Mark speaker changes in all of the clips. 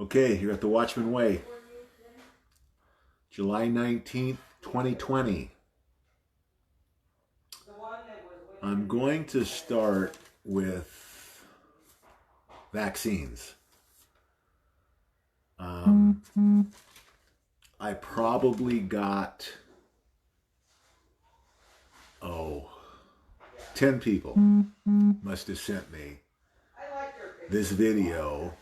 Speaker 1: Okay, you're at the Watchman Way. July 19th, 2020. I'm going to start with vaccines. I probably got, 10 people must have sent me this video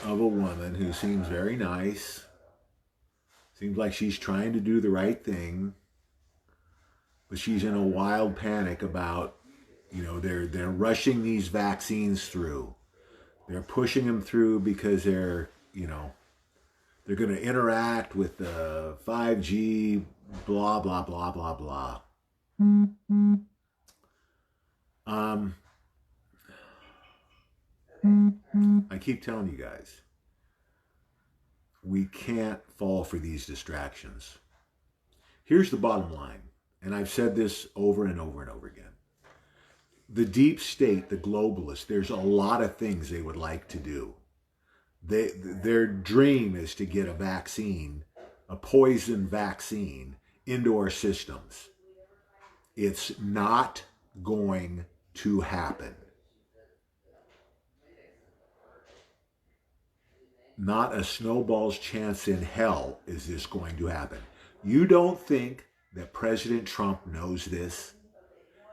Speaker 1: of a woman who seems very nice. Seems like she's trying to do the right thing, but she's in a wild panic about, they're rushing these vaccines through. They're pushing them through because they're going to interact with the 5G, blah, blah, blah, blah, blah. I keep telling you guys, we can't fall for these distractions. Here's the bottom line, and I've said this over and over and over again. The deep state, the globalists, there's a lot of things they would like to do. Their dream is to get a vaccine, a poison vaccine, into our systems. It's not going to happen. Not a snowball's chance in hell is this going to happen. You don't think that President Trump knows this?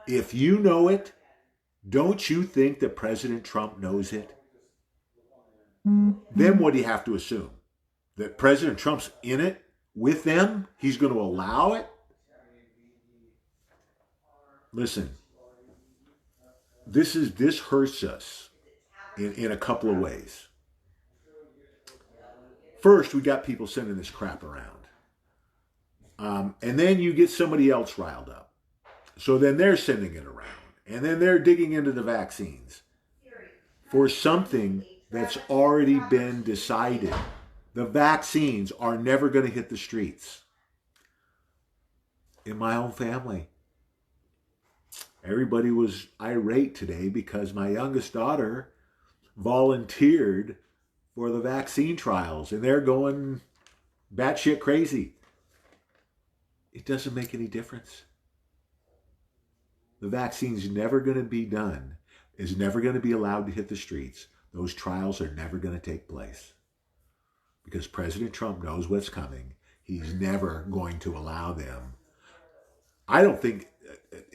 Speaker 1: If you know it, don't you think that President Trump knows it? Then what do you have to assume? That President Trump's in it with them? He's going to allow it? Listen, this hurts us in a couple of ways. First, we got people sending this crap around. And then you get somebody else riled up. So then they're sending it around. And then they're digging into the vaccines for something that's already been decided. The vaccines are never going to hit the streets. In my own family, everybody was irate today because my youngest daughter volunteered for the vaccine trials, and they're going batshit crazy. It doesn't make any difference. The vaccine's never going to be done, is never going to be allowed to hit the streets. Those trials are never going to take place because President Trump knows what's coming. He's never going to allow them. I don't think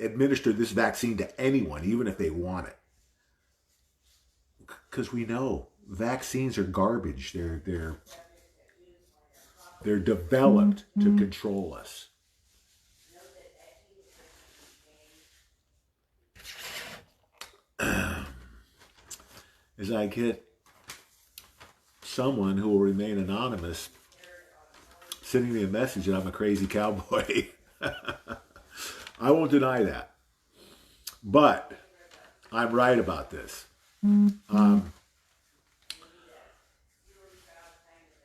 Speaker 1: administer this vaccine to anyone, even if they want it, because we know vaccines are garbage. They're developed to control us. As I get someone who will remain anonymous sending me a message that I'm a crazy cowboy, I won't deny that. But I'm right about this.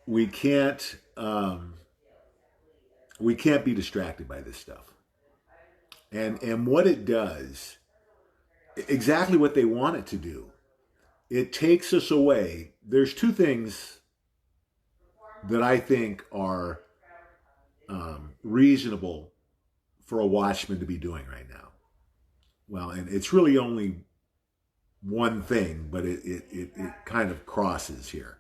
Speaker 1: We can't be distracted by this stuff. And what it does, exactly what they want it to do, it takes us away. There's two things that I think are reasonable for a watchman to be doing right now. Well, and it's really only one thing, but it kind of crosses here.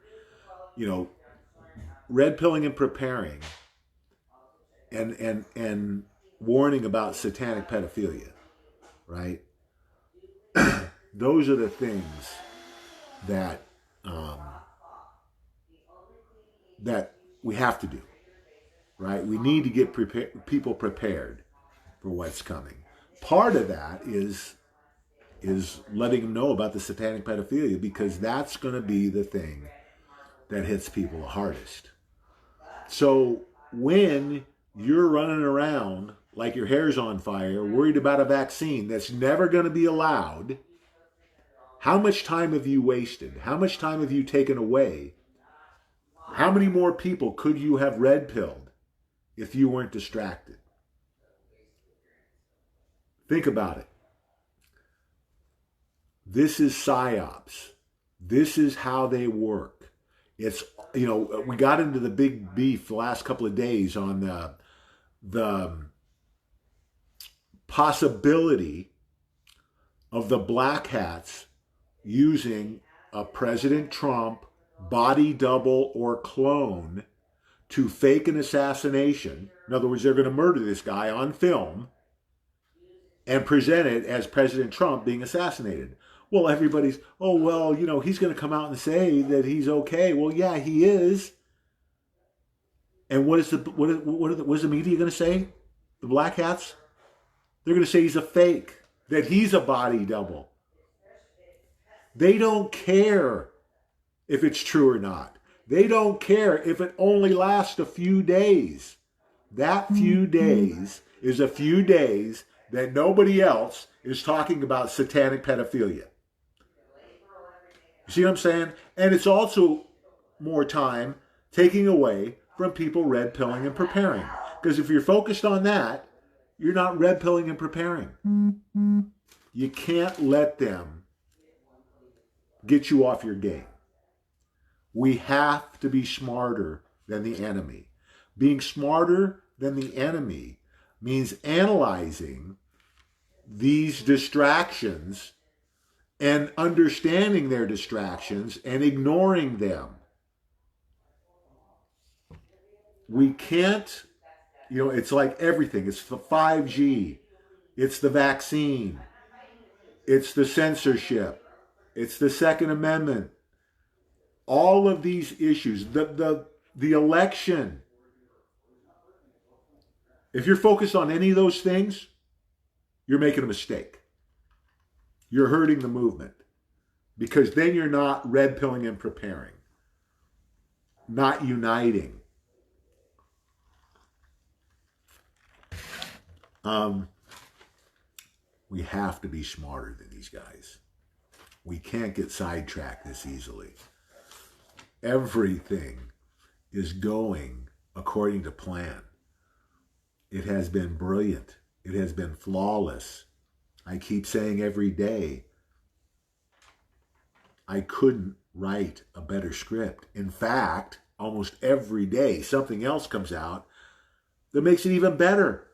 Speaker 1: Red pilling and preparing and warning about satanic pedophilia, right? Those are the things that that we have to do, right? We need to get people prepared for what's coming. Part of that is letting them know about the satanic pedophilia, because that's going to be the thing that hits people the hardest. So when you're running around like your hair's on fire, worried about a vaccine that's never going to be allowed, how much time have you wasted? How much time have you taken away? How many more people could you have red-pilled if you weren't distracted? Think about it. This is psyops. This is how they work. It's, you know, we got into the big beef the last couple of days on the possibility of the black hats using a President Trump body double or clone to fake an assassination. In other words, they're going to murder this guy on film and present it as President Trump being assassinated. Well, everybody's, oh, well, you know, he's going to come out and say that he's okay. Well, yeah, he is. And what is the media going to say? The black hats? They're going to say he's a fake, that he's a body double. They don't care if it's true or not. They don't care if it only lasts a few days. That few days is a few days that nobody else is talking about satanic pedophilia. You see what I'm saying? And it's also more time taking away from people red pilling and preparing. Because if you're focused on that, you're not red pilling and preparing. You can't let them get you off your game. We have to be smarter than the enemy. Being smarter than the enemy means analyzing these distractions and understanding their distractions and ignoring them. We can't, you know, it's like everything. It's the 5G. It's the vaccine. It's the censorship. It's the Second Amendment. All of these issues, the election. If you're focused on any of those things, you're making a mistake. You're hurting the movement, because then you're not red pilling and preparing, not uniting. We have to be smarter than these guys. We can't get sidetracked this easily. Everything is going according to plan. It has been brilliant. It has been flawless. I keep saying every day, I couldn't write a better script. In fact, almost every day, something else comes out that makes it even better.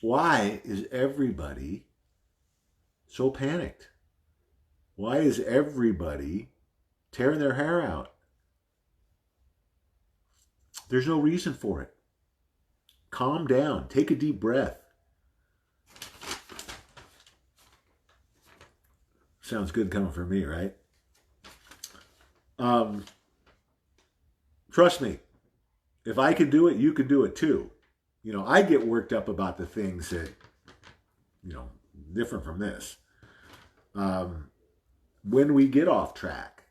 Speaker 1: Why is everybody so panicked? Why is everybody tearing their hair out? There's no reason for it. Calm down. Take a deep breath. Sounds good coming from me, right? Trust me. If I can do it, you can do it too. You know, I get worked up about the things that, you know, different from this. When we get off track,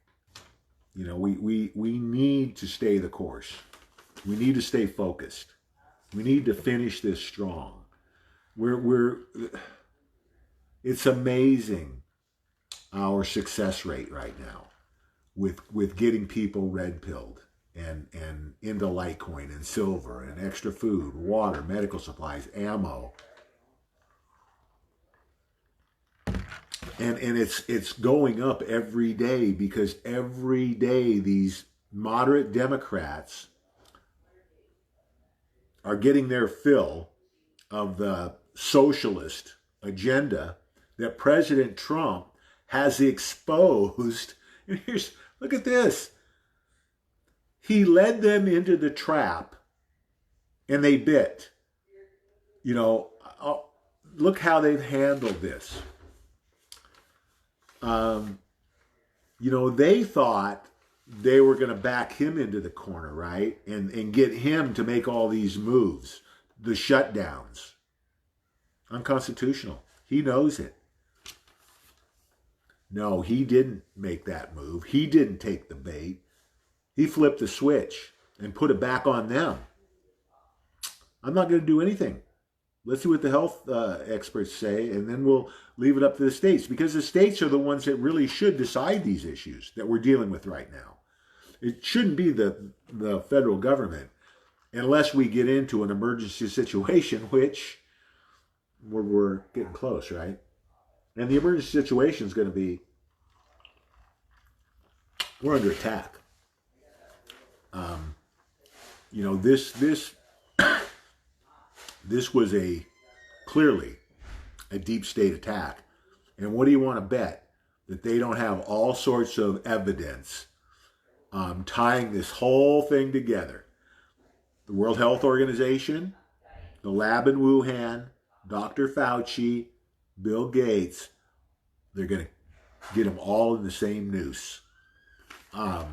Speaker 1: you know, we need to stay the course. We need to stay focused. We need to finish this strong. It's amazing our success rate right now with getting people red pilled and into Litecoin and silver and extra food, water, medical supplies, ammo. And it's going up every day, because every day these moderate Democrats are getting their fill of the socialist agenda that President Trump has exposed. And look at this. He led them into the trap and they bit. You know, look how they've handled this. You know, they thought they were going to back him into the corner, right? And get him to make all these moves, the shutdowns. Unconstitutional. He knows it. No, he didn't make that move. He didn't take the bait. He flipped the switch and put it back on them. I'm not going to do anything. Let's see what the health experts say, and then we'll leave it up to the states, because the states are the ones that really should decide these issues that we're dealing with right now. It shouldn't be the federal government, unless we get into an emergency situation, which we're getting close, right? And the emergency situation is going to be We're under attack. You know, this was clearly a deep state attack. And what do you want to bet? That they don't have all sorts of evidence tying this whole thing together. The World Health Organization, the lab in Wuhan, Dr. Fauci, Bill Gates, they're going to get them all in the same noose. I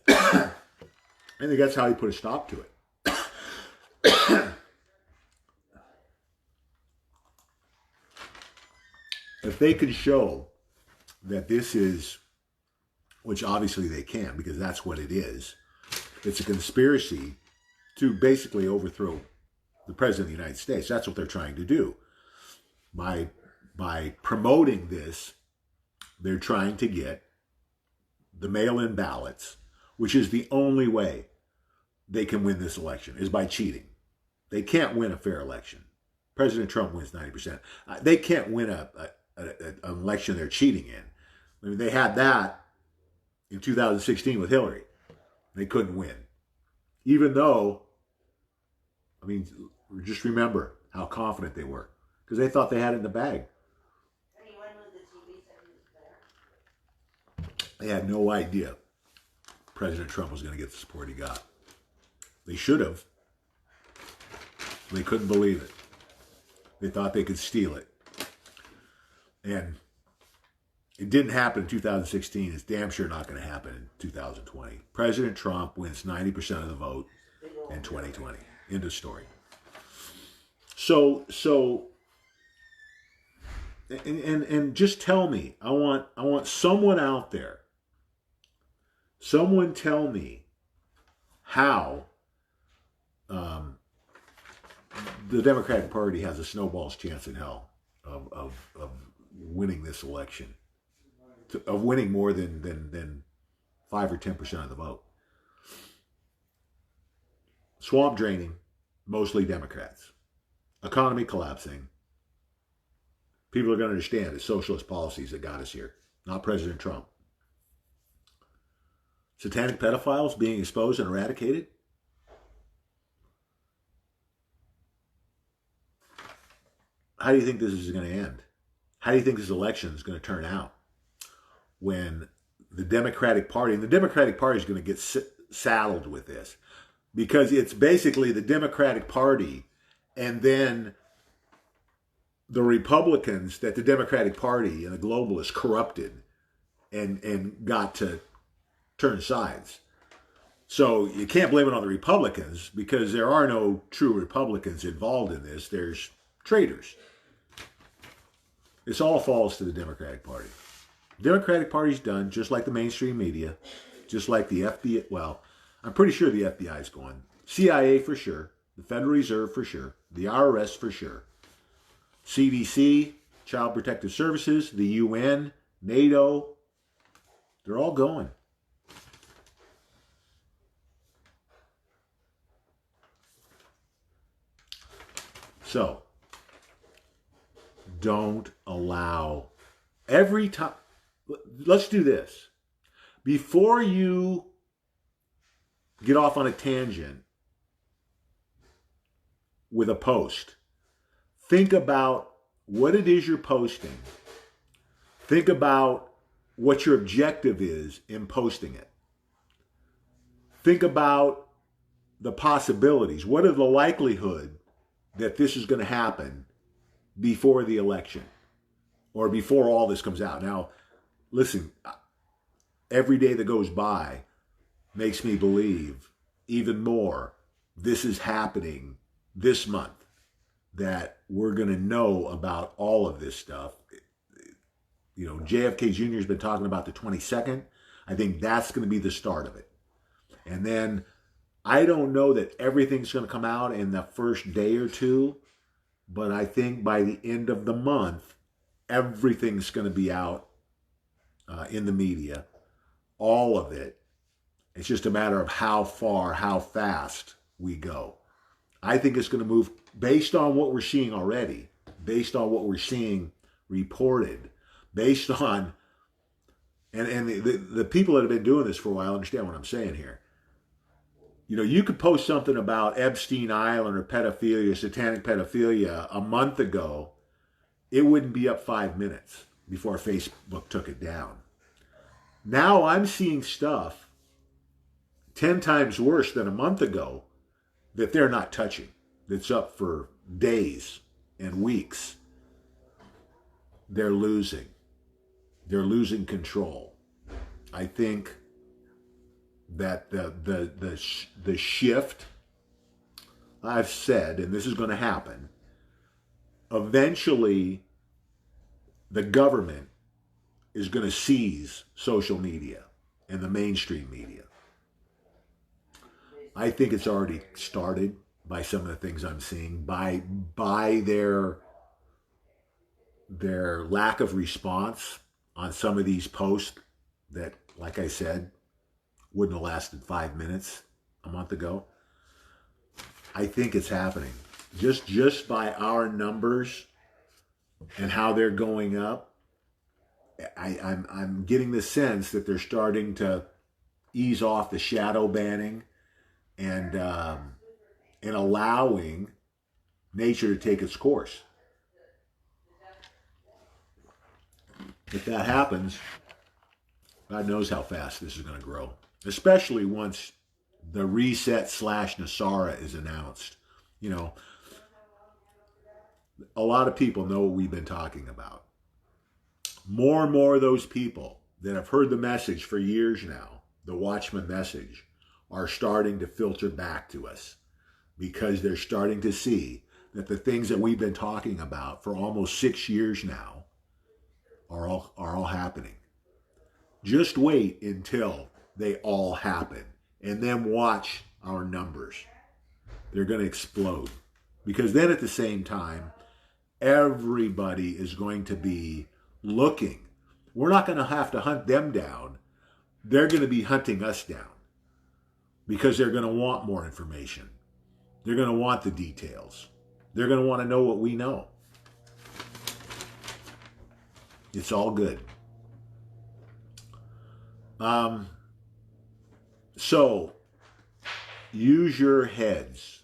Speaker 1: think that's how you put a stop to it. If they can show that this is, which obviously they can because that's what it is, it's a conspiracy to basically overthrow the President of the United States. That's what they're trying to do. By promoting this, they're trying to get the mail-in ballots, which is the only way they can win this election, is by cheating. They can't win a fair election. President Trump wins 90%. They can't win an election they're cheating in. I mean, they had that in 2016 with Hillary. They couldn't win. Even though, I mean, just remember how confident they were. Because they thought they had it in the bag. They had no idea President Trump was going to get the support he got. They should have. They couldn't believe it. They thought they could steal it. And it didn't happen in 2016. It's damn sure not going to happen in 2020. President Trump wins 90% of the vote in 2020. End of story. So, and just tell me, I want someone out there, someone tell me how the Democratic Party has a snowball's chance in hell of winning this election, of winning more than 5 or 10% of the vote. Swamp draining, mostly Democrats. Economy collapsing. People are going to understand it's socialist policies that got us here, not President Trump. Satanic pedophiles being exposed and eradicated. How do you think this is going to end? How do you think this election is going to turn out when the Democratic Party, and the Democratic Party is going to get saddled with this because it's basically the Democratic Party and then the Republicans that the Democratic Party and the globalists corrupted and got to turn sides. So you can't blame it on the Republicans because there are no true Republicans involved in this. There's traitors. This all falls to the Democratic Party. The Democratic Party's done, just like the mainstream media, just like the FBI. Well, I'm pretty sure the FBI is going. CIA for sure. The Federal Reserve for sure. The IRS for sure. CDC, Child Protective Services, the UN, NATO. They're all going. So, don't allow every time. Let's do this. Before you get off on a tangent with a post, think about what it is you're posting. Think about what your objective is in posting it. Think about the possibilities. What are the likelihood that this is going to happen before the election or before all this comes out? Now, listen, every day that goes by makes me believe even more this is happening this month, that we're going to know about all of this stuff. You know, JFK Jr. has been talking about the 22nd. I think that's going to be the start of it. And then I don't know that everything's going to come out in the first day or two, but I think by the end of the month, everything's going to be out in the media, all of it. It's just a matter of how far, how fast we go. I think it's going to move based on what we're seeing already, based on what we're seeing reported, based on, And the people that have been doing this for a while understand what I'm saying here. You know, you could post something about Epstein Island or pedophilia, satanic pedophilia a month ago. It wouldn't be up 5 minutes before Facebook took it down. Now I'm seeing stuff 10 times worse than a month ago that they're not touching. That's up for days and weeks. They're losing. They're losing control. I think that the shift, I've said, and this is going to happen, eventually the government is going to seize social media and the mainstream media. I think it's already started by some of the things I'm seeing, by their lack of response on some of these posts that, like I said, wouldn't have lasted 5 minutes a month ago. I think it's happening. Just by our numbers and how they're going up, I'm getting the sense that they're starting to ease off the shadow banning and allowing nature to take its course. If that happens, God knows how fast this is going to grow, especially once the reset / Nasara is announced. You know, a lot of people know what we've been talking about. More and more of those people that have heard the message for years now, the Watchman message, are starting to filter back to us because they're starting to see that the things that we've been talking about for almost 6 years now are all happening. Just wait until they all happen and then watch our numbers. They're going to explode. Because then at the same time, everybody is going to be looking. We're not going to have to hunt them down. They're going to be hunting us down because they're going to want more information. They're going to want the details. They're going to want to know what we know. It's all good. So, use your heads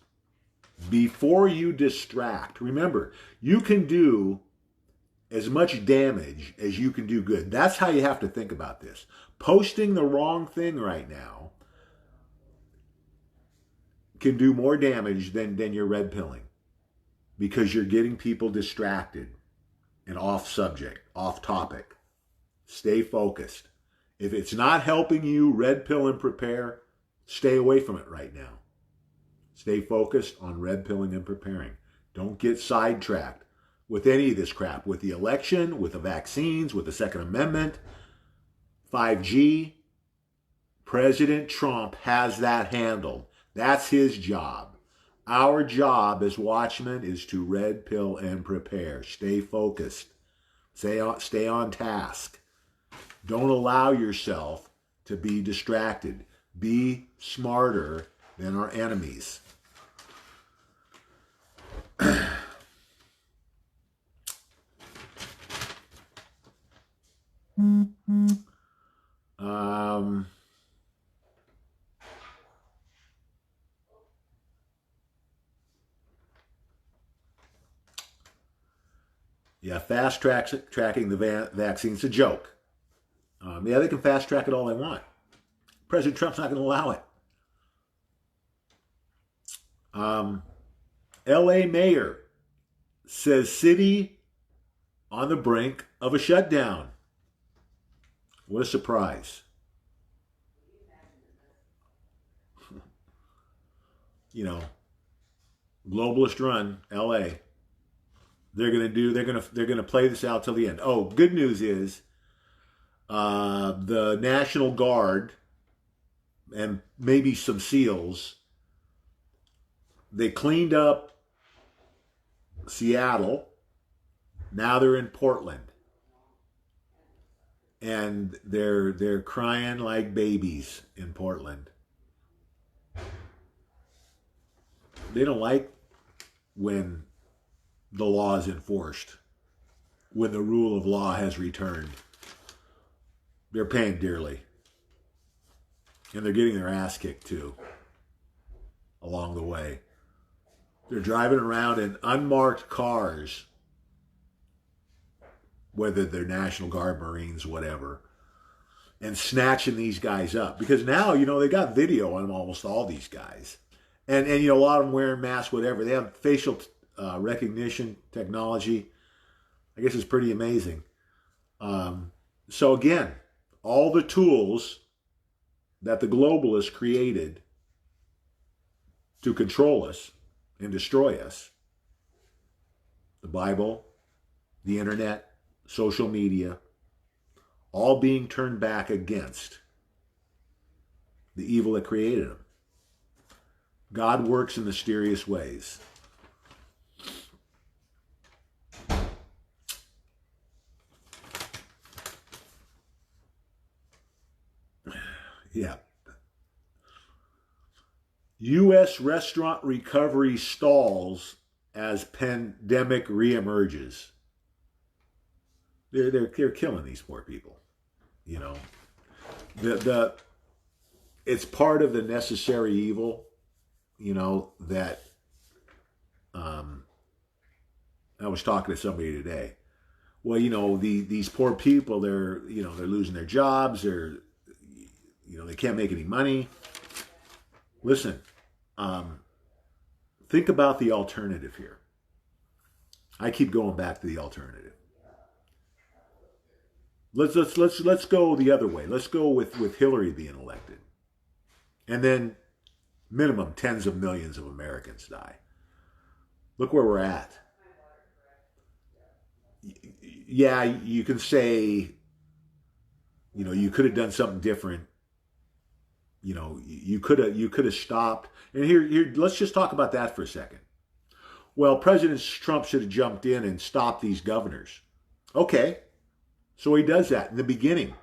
Speaker 1: before you distract. Remember, you can do as much damage as you can do good. That's how you have to think about this. Posting the wrong thing right now can do more damage than your red pilling because you're getting people distracted and off subject, off topic. Stay focused. If it's not helping you red pill and prepare, stay away from it right now. Stay focused on red pilling and preparing. Don't get sidetracked with any of this crap, with the election, with the vaccines, with the Second Amendment, 5G. President Trump has that handled. That's his job. Our job as watchmen is to red pill and prepare. Stay focused. Stay on task. Don't allow yourself to be distracted. Be smarter than our enemies. Yeah, tracking the vaccine's a joke. Yeah, they can fast track it all they want. President Trump's not going to allow it. LA mayor says city on the brink of a shutdown. What a surprise. You know, globalist run, LA. They're gonna play this out till the end. Oh, good news is the National Guard and maybe some SEALs, they cleaned up Seattle. Now they're in Portland. And they're crying like babies in Portland. They don't like when the law is enforced, when the rule of law has returned. they're paying dearly. And they're getting their ass kicked too along the way. They're driving around in unmarked cars, whether they're National Guard, Marines, whatever, and snatching these guys up. Because now, they got video on almost all these guys. And a lot of them wearing masks, whatever. They have facial recognition technology. I guess it's pretty amazing. So again, all the tools that the globalists created to control us and destroy us, the Bible, the internet, social media, all being turned back against the evil that created them. God works in mysterious ways. Yeah. U.S. restaurant recovery stalls as pandemic reemerges. They're killing these poor people. It's part of the necessary evil. That I was talking to somebody today. Well, these poor people, they're losing their jobs. They can't make any money. Listen, think about the alternative here. I keep going back to the alternative. Let's go the other way. Let's go with Hillary being elected, and then minimum tens of millions of Americans die. Look where we're at. Yeah, you can say, you could have done something different. You could have stopped. And here, let's just talk about that for a second. Well, President Trump should have jumped in and stopped these governors. Okay, so he does that in the beginning.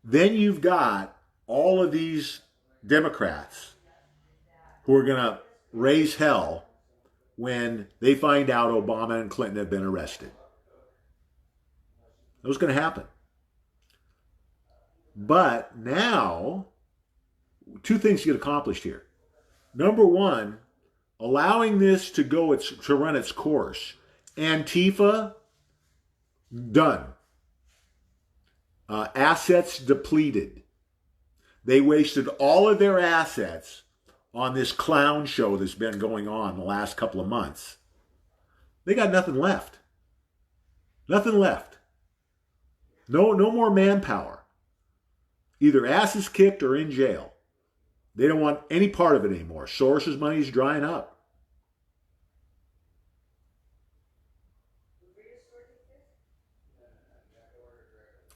Speaker 1: Then you've got all of these Democrats who are going to raise hell when they find out Obama and Clinton have been arrested. That was going to happen. But now, two things get accomplished here. Number one, allowing this to run its course. Antifa, done. Assets depleted. They wasted all of their assets on this clown show that's been going on the last couple of months. They got nothing left. Nothing left. No more manpower. Either asses kicked or in jail. They don't want any part of it anymore. Soros's money is drying up.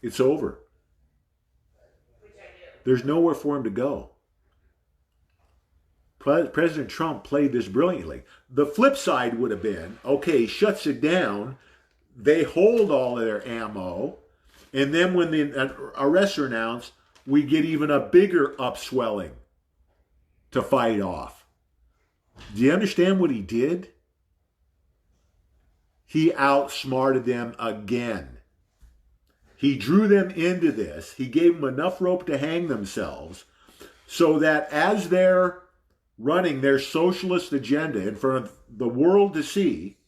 Speaker 1: It's over. There's nowhere for him to go. President Trump played this brilliantly. The flip side would have been, okay, he shuts it down. They hold all of their ammo. And then when the arrests are announced, we get even a bigger upswelling to fight off. Do you understand what he did? He outsmarted them again. He drew them into this. He gave them enough rope to hang themselves so that as they're running their socialist agenda in front of the world to see,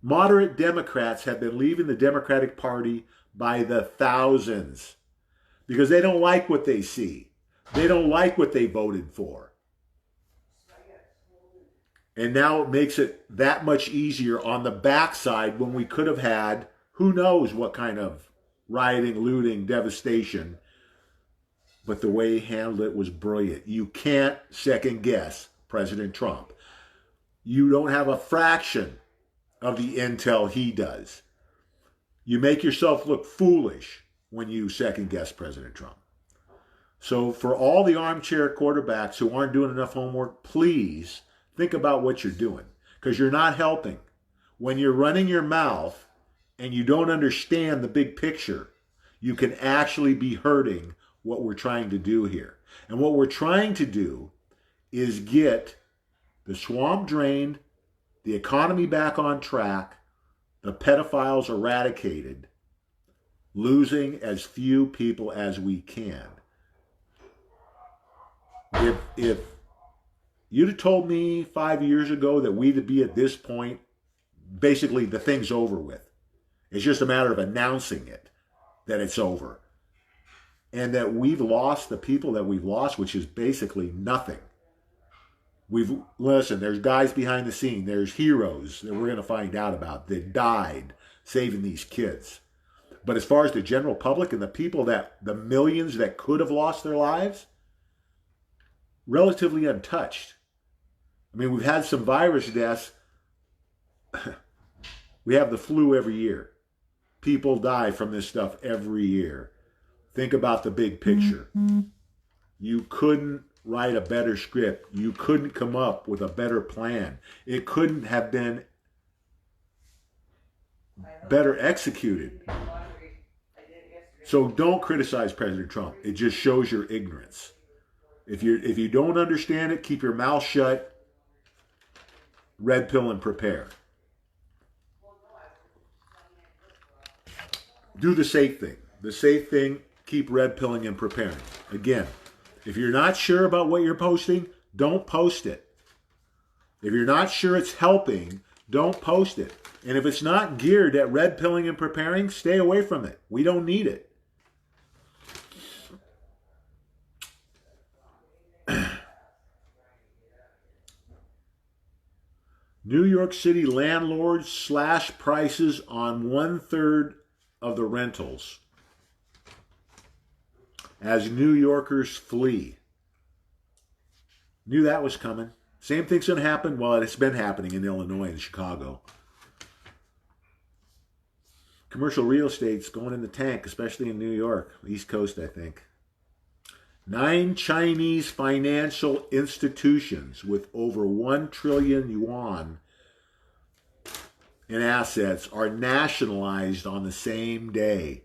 Speaker 1: moderate Democrats have been leaving the Democratic Party by the thousands because they don't like what they see. They don't like what they voted for. And now it makes it that much easier on the backside when we could have had who knows what kind of rioting, looting, devastation. But the way he handled it was brilliant. You can't second guess President Trump. You don't have a fraction of the intel he does. You make yourself look foolish when you second guess President Trump. So for all the armchair quarterbacks who aren't doing enough homework, please think about what you're doing, because you're not helping. When you're running your mouth and you don't understand the big picture, you can actually be hurting what we're trying to do here. And what we're trying to do is get the swamp drained, the economy back on track, the pedophiles eradicated, losing as few people as we can. If you'd have told me 5 years ago that we'd be at this point, basically the thing's over with. It's just a matter of announcing it, that it's over. And that we've lost the people that we've lost, which is basically nothing. Listen, there's guys behind the scene. There's heroes that we're going to find out about that died saving these kids. But as far as the general public and the millions that could have lost their lives, relatively untouched. I mean, we've had some virus deaths. We have the flu every year. People die from this stuff every year. Think about the big picture. You couldn't write a better script. You couldn't come up with a better plan. It couldn't have been better executed. So don't criticize President Trump. It just shows your ignorance. If you don't understand it, keep your mouth shut. Red pill and prepare. Do the safe thing. The safe thing, keep red pilling and preparing. Again, if you're not sure about what you're posting, don't post it. If you're not sure it's helping, don't post it. And if it's not geared at red pilling and preparing, stay away from it. We don't need it. New York City landlords slash prices on 1/3 of the rentals as New Yorkers flee. Knew that was coming. Same thing's going to happen. Well, it's been happening in Illinois and Chicago. Commercial real estate's going in the tank, especially in New York, East Coast, I think. 9 Chinese financial institutions with over 1 trillion yuan in assets are nationalized on the same day.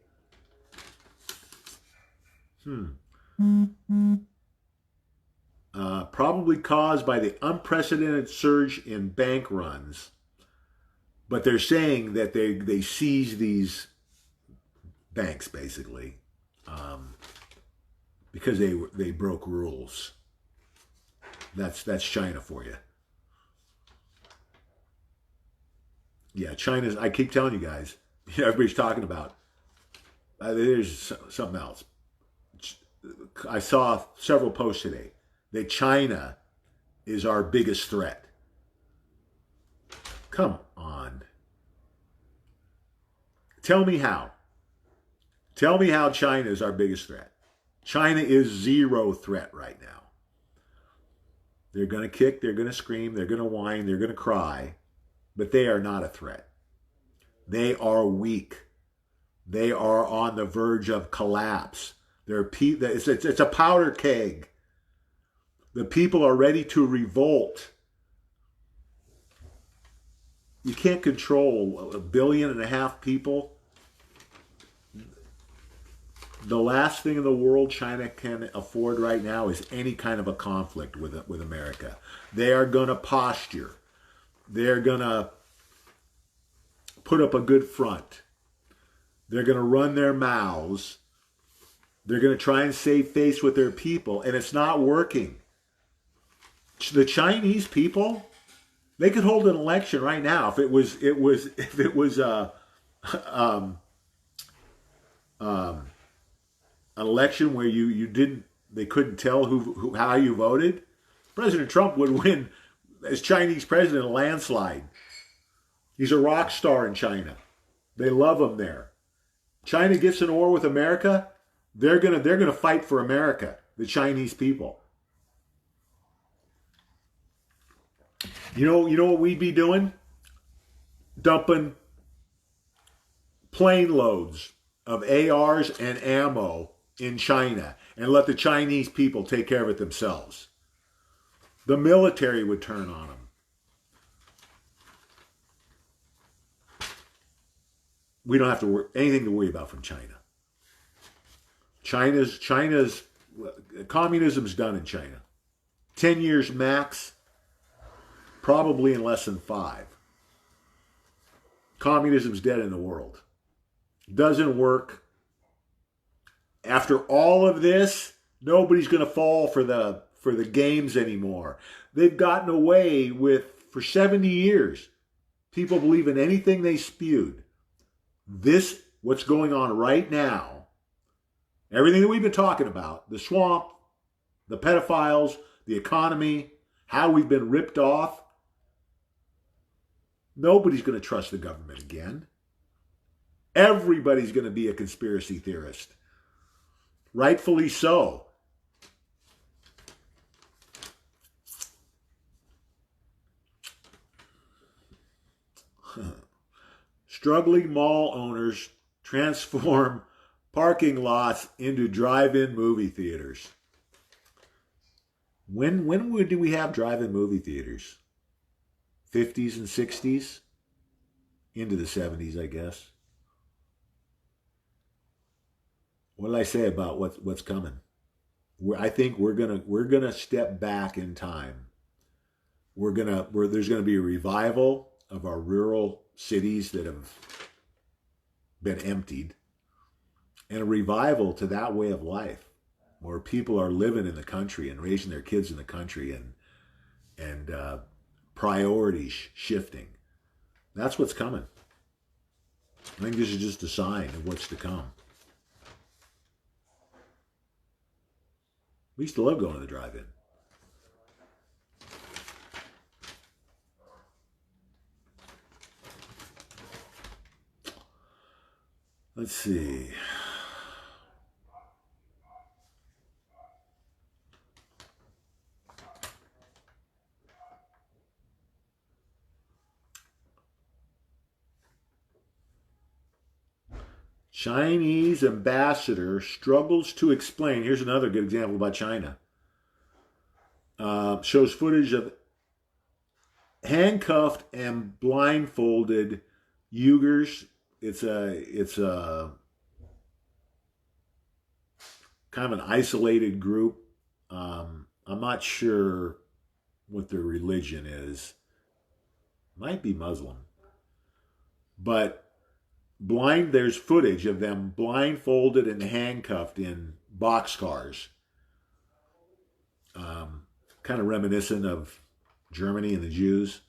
Speaker 1: Probably caused by the unprecedented surge in bank runs. But they're saying that they seized these banks, basically. Because they broke rules. That's China for you. Yeah, China's, I keep telling you guys, everybody's talking about, there's something else. I saw several posts today that China is our biggest threat. Come on. Tell me how. Tell me how China is our biggest threat. China is zero threat right now. They're going to kick, they're going to scream, they're going to whine, they're going to cry, but they are not a threat. They are weak. They are on the verge of collapse. It's a powder keg. The people are ready to revolt. You can't control 1.5 billion people. The last thing in the world China can afford right now is any kind of a conflict with America. They are going to posture. They're going to put up a good front. They're going to run their mouths. They're going to try and save face with their people, and it's not working. The Chinese people, they could hold an election right now if it was an election where they couldn't tell how you voted. President Trump would win as Chinese president a landslide. He's a rock star in China. They love him there. China gets in a war with America, they're gonna fight for America, the Chinese people. You know what we'd be doing? Dumping plane loads of ARs and ammo in China and let the Chinese people take care of it themselves. The military would turn on them. We don't have to anything to worry about from China. China's communism's done in China. 10 years max, probably in less than 5. Communism's dead in the world. Doesn't work. After all of this, nobody's going to fall for the games anymore. They've gotten away with, for 70 years, people believe in anything they spewed. This, what's going on right now, everything that we've been talking about, the swamp, the pedophiles, the economy, how we've been ripped off, nobody's going to trust the government again. Everybody's going to be a conspiracy theorist. Rightfully so. Struggling mall owners transform parking lots into drive-in movie theaters. When did we have drive-in movie theaters? 50s and 60s? Into the 70s, I guess. What did I say about what's coming? I think we're gonna step back in time. There's gonna be a revival of our rural cities that have been emptied, and a revival to that way of life, where people are living in the country and raising their kids in the country, and priorities shifting. That's what's coming. I think this is just a sign of what's to come. We used to love going to the drive-in. Let's see. Chinese ambassador struggles to explain. Here's another good example about China. Shows footage of handcuffed and blindfolded Uyghurs. It's a kind of an isolated group. I'm not sure what their religion is. Might be Muslim, but there's footage of them blindfolded and handcuffed in boxcars. Kind of reminiscent of Germany and the Jews.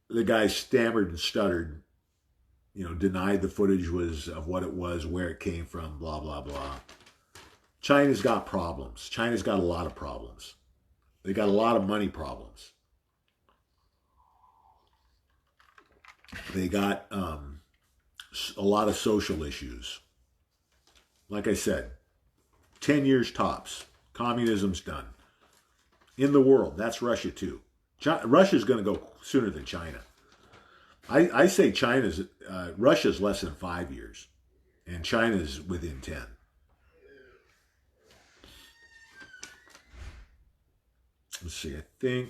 Speaker 1: The guy stammered and stuttered, denied the footage was of what it was, where it came from, blah, blah, blah. China's got problems. China's got a lot of problems. They got a lot of money problems. They got a lot of social issues. Like I said, 10 years tops. Communism's done. In the world, that's Russia too. Russia's going to go sooner than China. I say Russia's less than 5 years, and China's within 10. Let's see, I think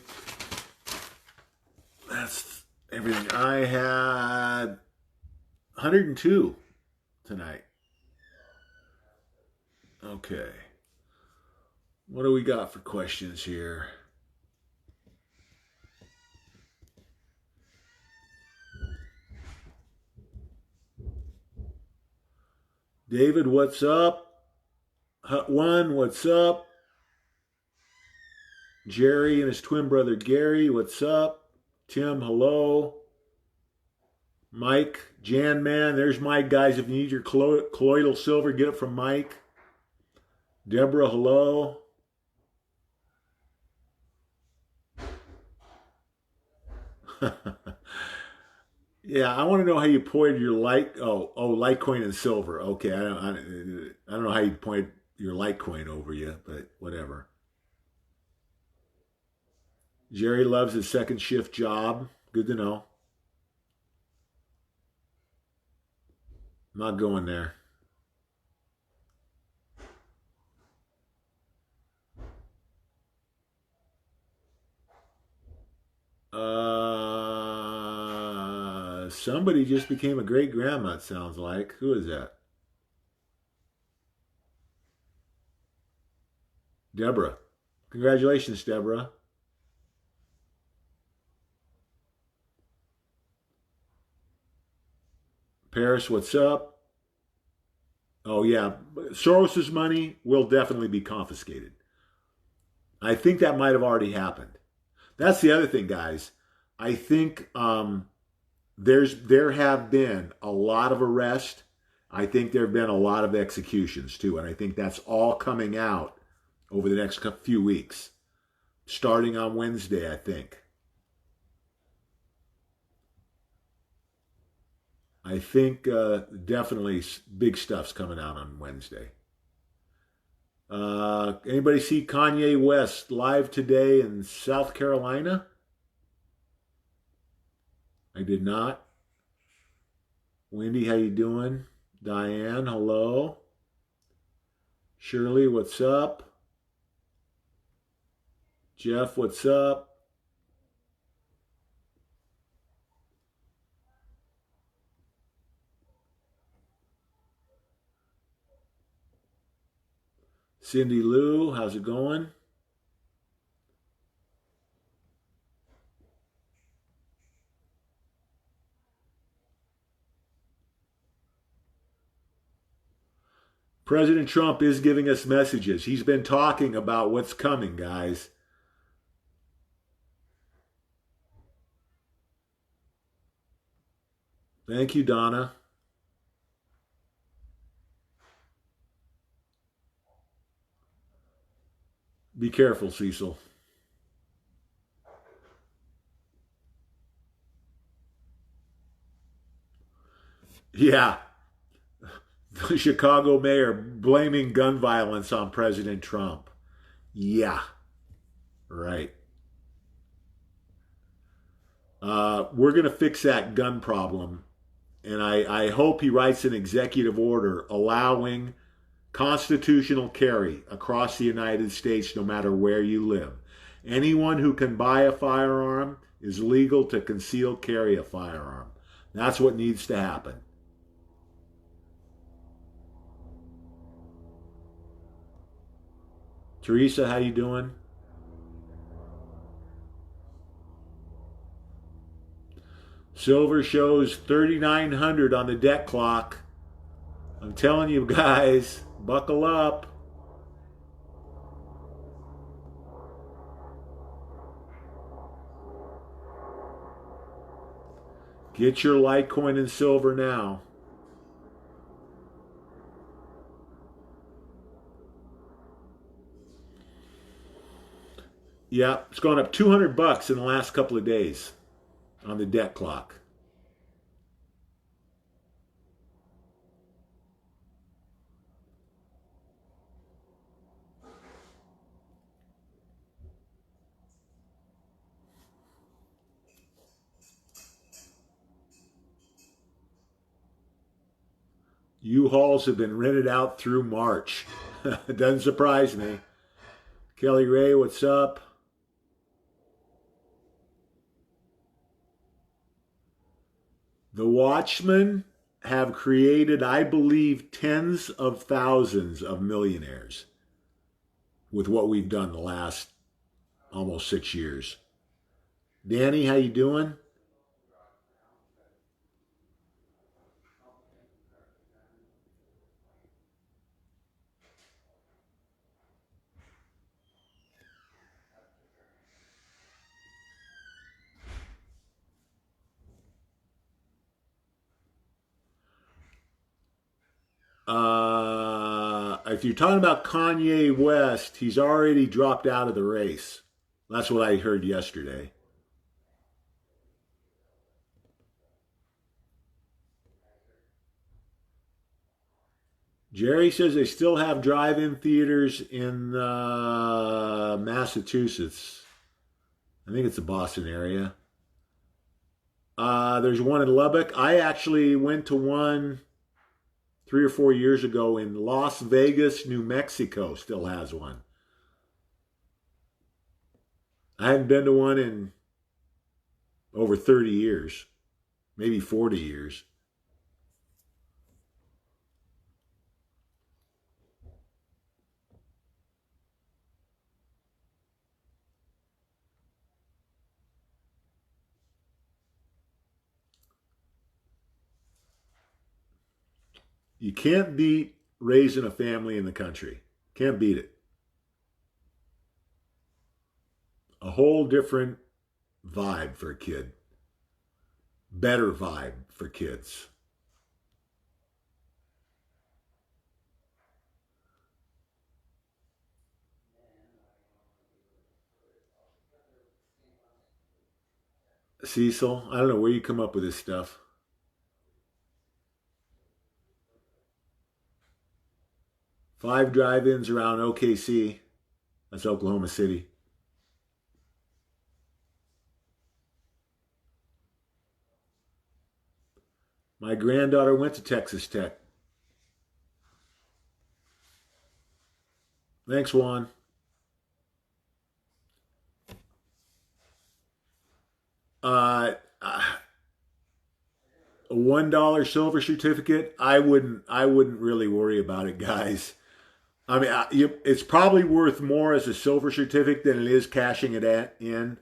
Speaker 1: that's everything I had. 102 tonight. Okay. What do we got for questions here? David, what's up? Hut One, what's up? Jerry and his twin brother Gary, what's up? Tim, hello. Mike, Jan Man, there's Mike, guys. If you need your colloidal silver, get it from Mike. Deborah, hello. Yeah, I want to know how you pointed your Litecoin and silver. Okay, I don't know how you pointed your Litecoin over you, but whatever. Jerry loves his second shift job. Good to know. I'm not going there. Somebody just became a great grandma, it sounds like. Who is that? Deborah. Congratulations, Deborah. Paris, what's up? Oh yeah, Soros's money will definitely be confiscated. I think that might have already happened. That's the other thing, guys. I think there have been a lot of arrests. I think there have been a lot of executions too, and I think that's all coming out over the next few weeks, starting on Wednesday. I think. I think definitely big stuff's coming out on Wednesday. Anybody see Kanye West live today in South Carolina? I did not. Wendy, how you doing? Diane, hello. Shirley, what's up? Jeff, what's up? Cindy Lou, how's it going? President Trump is giving us messages. He's been talking about what's coming, guys. Thank you, Donna. Be careful, Cecil. Yeah, the Chicago mayor blaming gun violence on President Trump. Yeah, right. We're going to fix that gun problem. And I hope he writes an executive order allowing constitutional carry across the United States, no matter where you live. Anyone who can buy a firearm is legal to conceal carry a firearm. That's what needs to happen. Teresa, how you doing? Silver shows 3,900 on the debt clock. I'm telling you guys, buckle up. Get your Litecoin and silver now. Yeah, it's gone up 200 bucks in the last couple of days on the debt clock. U-Hauls have been rented out through March. It doesn't surprise me. Kelly Ray, what's up? The Watchmen have created, I believe, tens of thousands of millionaires with what we've done the last almost 6 years. Danny, how you doing? If you're talking about Kanye West, he's already dropped out of the race. That's what I heard yesterday. Jerry says they still have drive-in theaters in Massachusetts. I think it's the Boston area. There's one in Lubbock. I actually went to one 3 or 4 years ago in Las Vegas, New Mexico. Still has one. I hadn't been to one in over 30 years, maybe 40 years. You can't beat raising a family in the country. Can't beat it. A whole different vibe for a kid. Better vibe for kids. Cecil, I don't know where you come up with this stuff. Five drive-ins around OKC. That's Oklahoma City. My granddaughter went to Texas Tech. Thanks, Juan. A $1 silver certificate. I wouldn't really worry about it, guys. I mean, it's probably worth more as a silver certificate than it is cashing it in.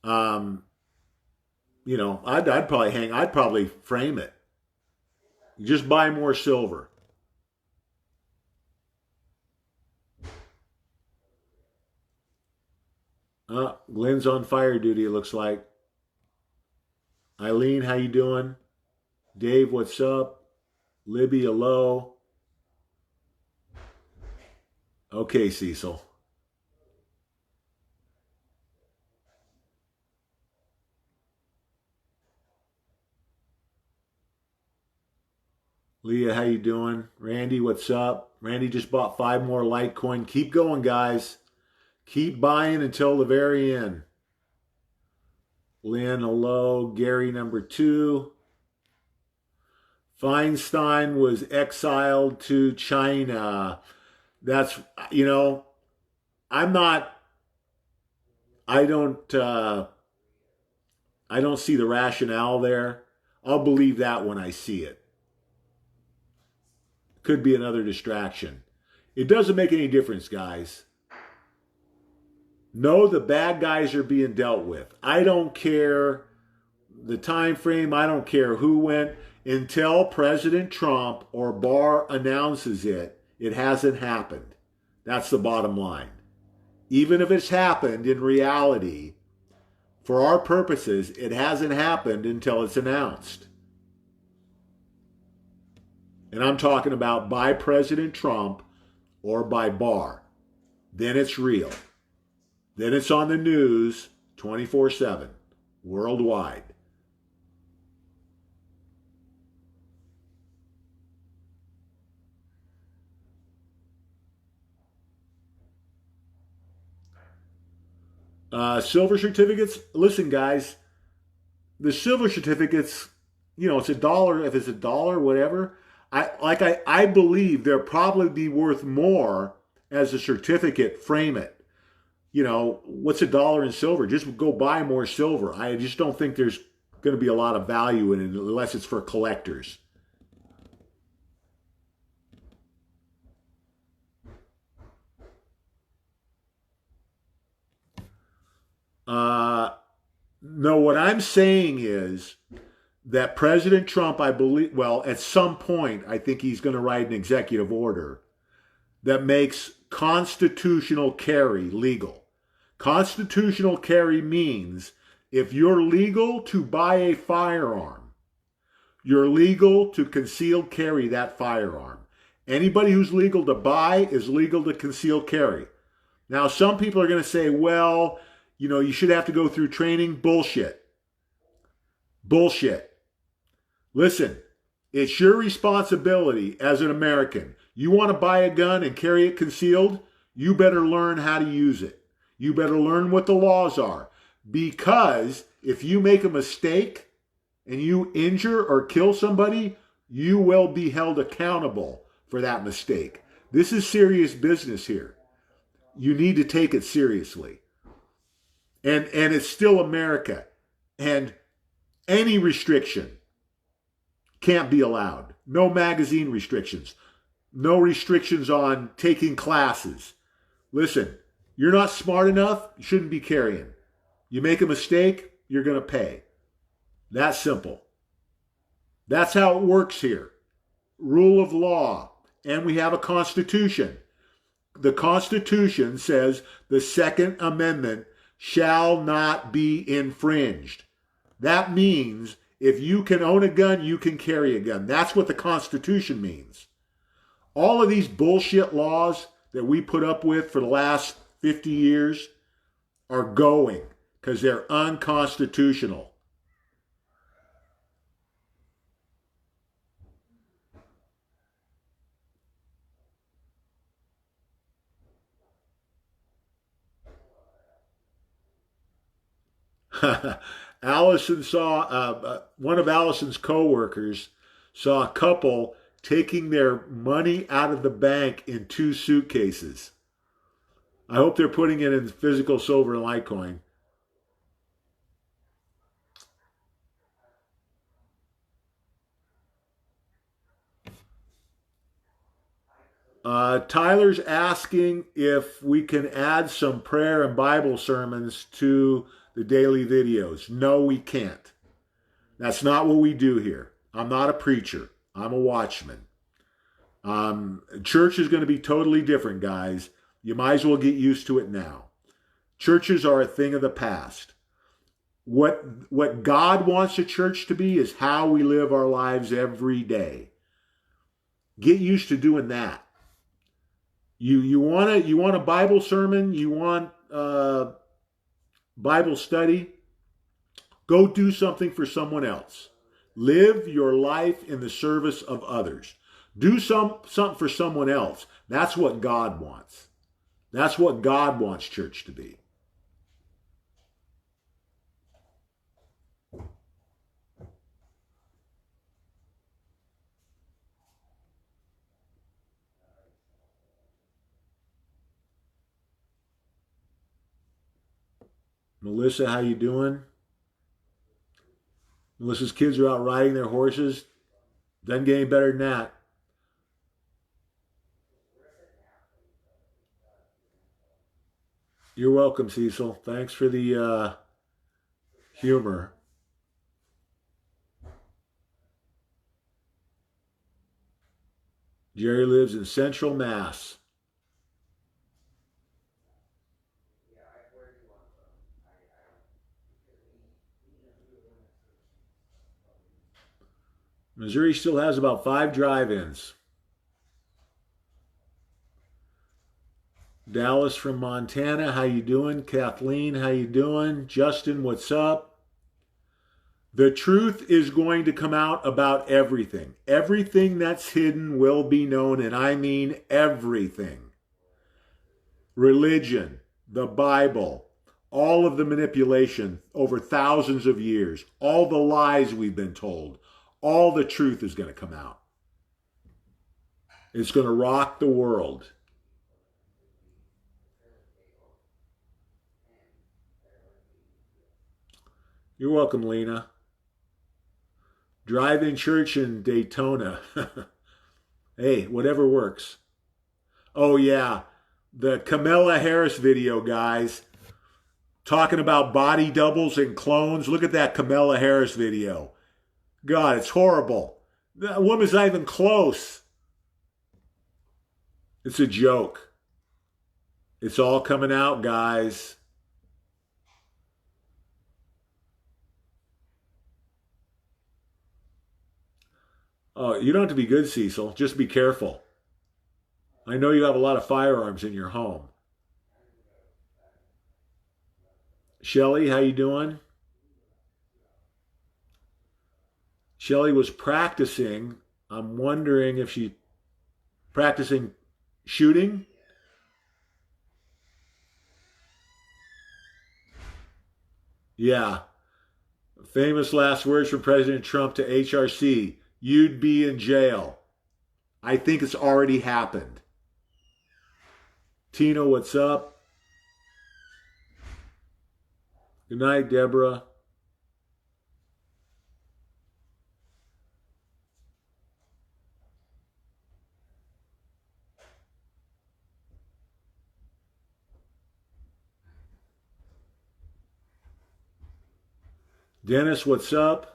Speaker 1: Um, I'd probably frame it. Just buy more silver. Glenn's on fire duty, it looks like. Eileen, how you doing? Dave, what's up? Libby, hello. Okay, Cecil. Leah, how you doing? Randy, what's up? Randy just bought 5 more Litecoin. Keep going, guys. Keep buying until the very end. Lynn, hello. Gary, number 2. Feinstein was exiled to China. That's, I'm not, I don't see the rationale there. I'll believe that when I see it. Could be another distraction. It doesn't make any difference, guys. No, the bad guys are being dealt with. I don't care the time frame. I don't care who went. Until President Trump or Barr announces it, it hasn't happened. That's the bottom line. Even if it's happened in reality, for our purposes, it hasn't happened until it's announced. And I'm talking about by President Trump or by Barr. Then it's real. Then it's on the news 24/7, worldwide. Silver certificates. Listen, guys, the silver certificates, it's $1. If it's $1, whatever. I believe they'll probably be worth more as a certificate. Frame it. What's $1 in silver? Just go buy more silver. I just don't think there's going to be a lot of value in it unless it's for collectors. No, what I'm saying is that President Trump, I believe, well, at some point, I think he's going to write an executive order that makes constitutional carry legal. Constitutional carry means if you're legal to buy a firearm, you're legal to concealed carry that firearm. Anybody who's legal to buy is legal to conceal carry. Now, some people are going to say, well, you should have to go through training. Bullshit. Bullshit. Listen, it's your responsibility as an American. You want to buy a gun and carry it concealed? You better learn how to use it. You better learn what the laws are. Because if you make a mistake and you injure or kill somebody, you will be held accountable for that mistake. This is serious business here. You need to take it seriously. And it's still America. And any restriction can't be allowed. No magazine restrictions. No restrictions on taking classes. Listen, you're not smart enough, you shouldn't be carrying. You make a mistake, you're going to pay. That's simple. That's how it works here. Rule of law. and we have a Constitution. The Constitution says the Second Amendment shall not be infringed. That means if you can own a gun, you can carry a gun. That's what the Constitution means. All of these bullshit laws that we put up with for the last 50 years are going because they're unconstitutional. Allison saw, one of Allison's coworkers saw a couple taking their money out of the bank in 2 suitcases. I hope they're putting it in physical silver and Litecoin. Tyler's asking if we can add some prayer and Bible sermons to the daily videos. No, we can't. That's not what we do here. I'm not a preacher. I'm a watchman. Church is going to be totally different, guys. You might as well get used to it now. Churches are a thing of the past. What God wants a church to be is how we live our lives every day. Get used to doing that. You want a Bible sermon, you want Bible study, go do something for someone else. Live your life in the service of others. Do something for someone else. That's what God wants. That's what God wants church to be. Melissa, how you doing? Melissa's kids are out riding their horses. Doesn't get any better than that. You're welcome, Cecil. Thanks for the humor. Jerry lives in Central Mass. Missouri still has about 5 drive-ins. Dallas from Montana, how you doing? Kathleen, how you doing? Justin, what's up? The truth is going to come out about everything. Everything that's hidden will be known, and I mean everything. Religion, the Bible, all of the manipulation over thousands of years, all the lies we've been told, all the truth is going to come out. It's going to rock the world. You're welcome, Lena. Drive-in church in Daytona. Hey, whatever works. Oh, yeah. The Kamala Harris video, guys. Talking about body doubles and clones. Look at that Kamala Harris video. God, it's horrible. That woman's not even close. It's a joke. It's all coming out, guys. Oh, you don't have to be good, Cecil. Just be careful. I know you have a lot of firearms in your home. Shelly, how you doing? Shelly was practicing. I'm wondering if she's practicing shooting. Yeah. Famous last words from President Trump to HRC. You'd be in jail. I think it's already happened. Tina, what's up? Good night, Deborah. Dennis, what's up?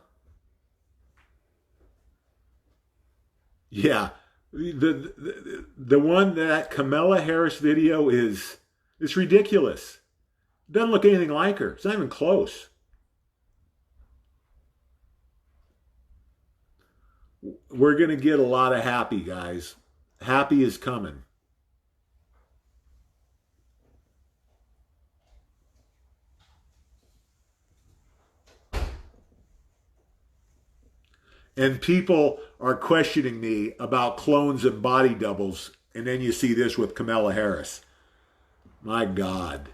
Speaker 1: Yeah, The one, that Kamala Harris video, it's ridiculous. It doesn't look anything like her. It's not even close. We're going to get a lot of happy, guys. Happy is coming. And people are questioning me about clones and body doubles. And then you see this with Kamala Harris. My God.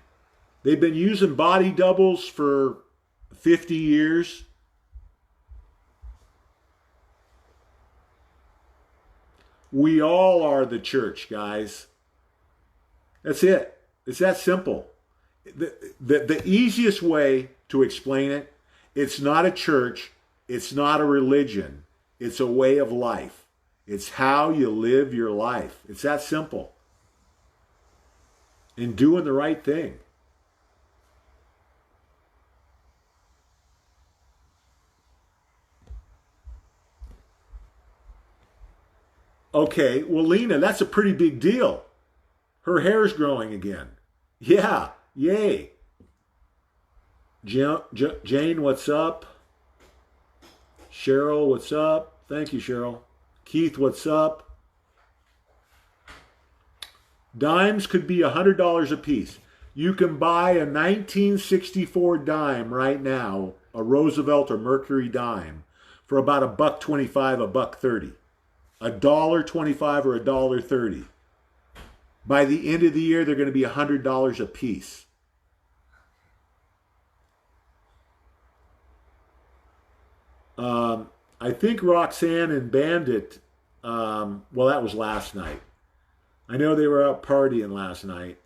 Speaker 1: They've been using body doubles for 50 years. We all are the church, guys. That's it. It's that simple. The easiest way to explain it, it's not a church, it's not a religion, it's a way of life. It's how you live your life. It's that simple. And doing the right thing. Okay, well, Lena, that's a pretty big deal. Her hair's growing again. Yeah, yay. Jane, what's up? Cheryl, what's up? Thank you, Cheryl. Keith, what's up? Dimes could be $100 a piece. You can buy a 1964 dime right now, a Roosevelt or Mercury dime, for about $1.25, $1.30. $1.25 or $1.30. By the end of the year, they're going to be $100 a piece. I think Roxanne and Bandit, well, that was last night. I know they were out partying last night.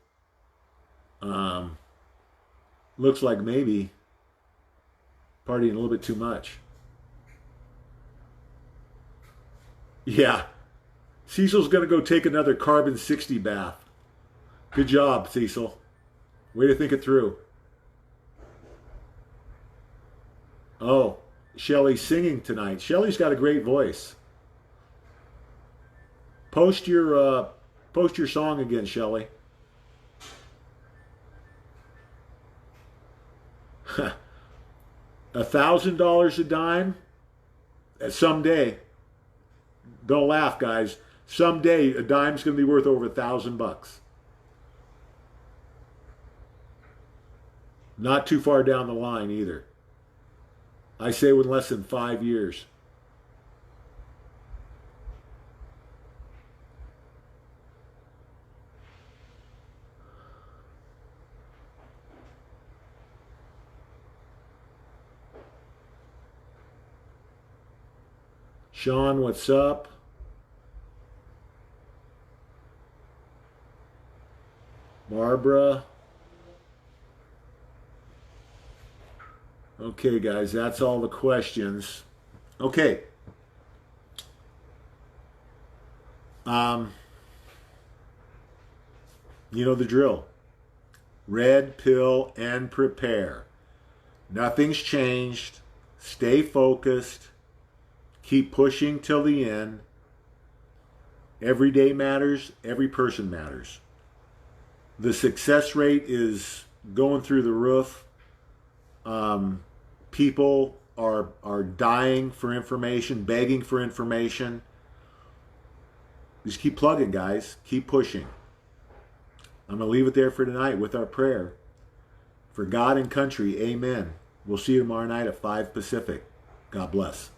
Speaker 1: Looks like maybe partying a little bit too much. Yeah. Cecil's going to go take another carbon 60 bath. Good job, Cecil. Way to think it through. Oh, Shelly's singing tonight. Shelly's got a great voice. Post your song again, Shelly. $1,000 a dime? Someday. Don't laugh, guys. Someday a dime's going to be worth over $1,000. Not too far down the line either. I say within less than 5 years. Sean, what's up? Barbara. Okay, guys, that's all the questions. Okay. You know the drill. Red pill and prepare. Nothing's changed. Stay focused. Keep pushing till the end. Every day matters. Every person matters. The success rate is going through the roof. People are dying for information, begging for information. Just keep plugging, guys. Keep pushing. I'm going to leave it there for tonight with our prayer. For God and country, amen. We'll see you tomorrow night at 5 Pacific. God bless.